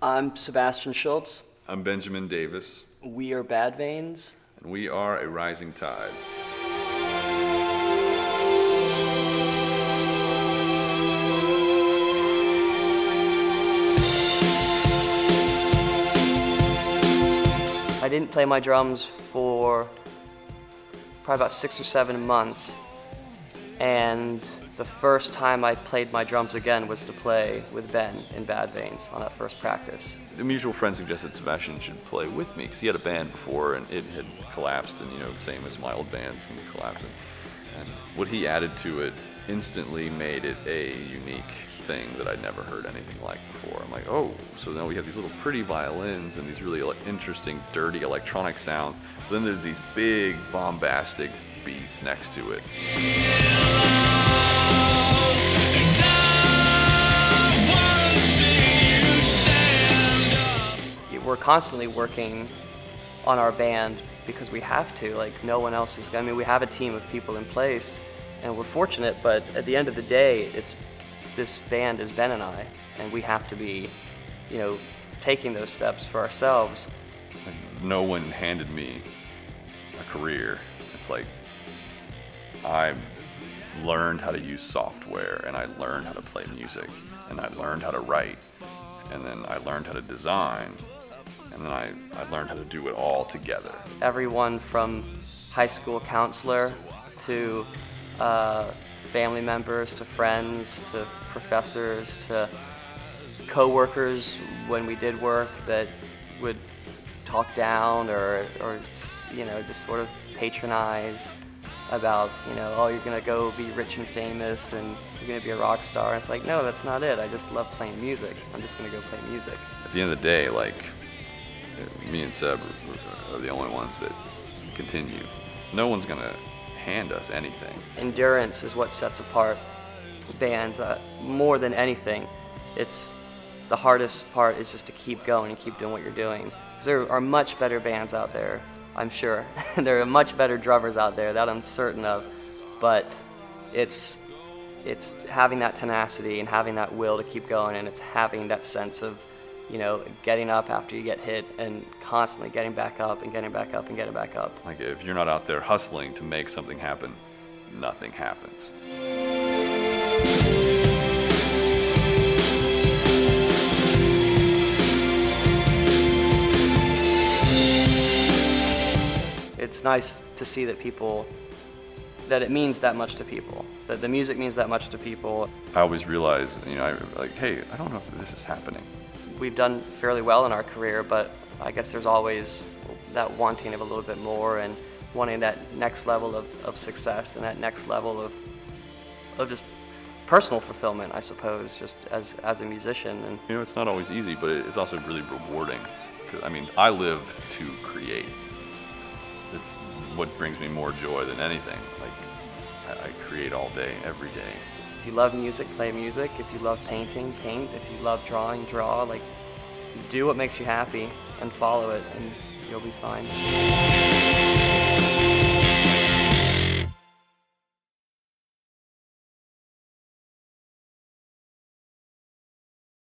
I'm Sebastian Schultz. I'm Benjamin Davis. We are Bad Veins. And we are a rising tide. I didn't play my drums for probably about 6 or 7 months, and the first time I played my drums again was to play with Ben in Bad Veins on that first practice. A mutual friend suggested Sebastian should play with me because he had a band before and it had collapsed, and the same as my old bands can collapse. And what he added to it instantly made it a unique thing that I'd never heard anything like before. I'm like, oh, so now we have these little pretty violins and these really interesting, dirty electronic sounds. But then there's these big, bombastic beats next to it. We're constantly working on our band because we have to. Like, no one else is. I mean, we have a team of people in place, and we're fortunate. But at the end of the day, this band is Ben and I, and we have to be, taking those steps for ourselves. No one handed me a career. It's like I learned how to use software, and I learned how to play music, and I learned how to write, and then I learned how to design, and then I learned how to do it all together. Everyone from high school counselor to family members to friends to professors to co-workers when we did work that would talk down or just sort of patronize about, oh, you're gonna go be rich and famous and you're gonna be a rock star. And it's like, no, that's not it. I just love playing music. I'm just gonna go play music. At the end of the day, me and Seb are the only ones that continue. No one's gonna hand us anything. Endurance is what sets apart bands more than anything. It's the hardest part is just to keep going and keep doing what you're doing. 'Cause there are much better bands out there, I'm sure. There are much better drummers out there, that I'm certain of. But it's having that tenacity and having that will to keep going, and it's having that sense of, getting up after you get hit and constantly getting back up and getting back up and getting back up. Like, if you're not out there hustling to make something happen, nothing happens. It's nice to see that it means that much to people, that the music means that much to people. I always realize, hey, I don't know if this is happening. We've done fairly well in our career, but I guess there's always that wanting of a little bit more and wanting that next level of success and that next level of just personal fulfillment, I suppose, just as a musician. And it's not always easy, but it's also really rewarding. 'Cause, I live to create. It's what brings me more joy than anything. I create all day, every day. If you love music, play music. If you love painting, paint. If you love drawing, draw. Do what makes you happy and follow it, and you'll be fine.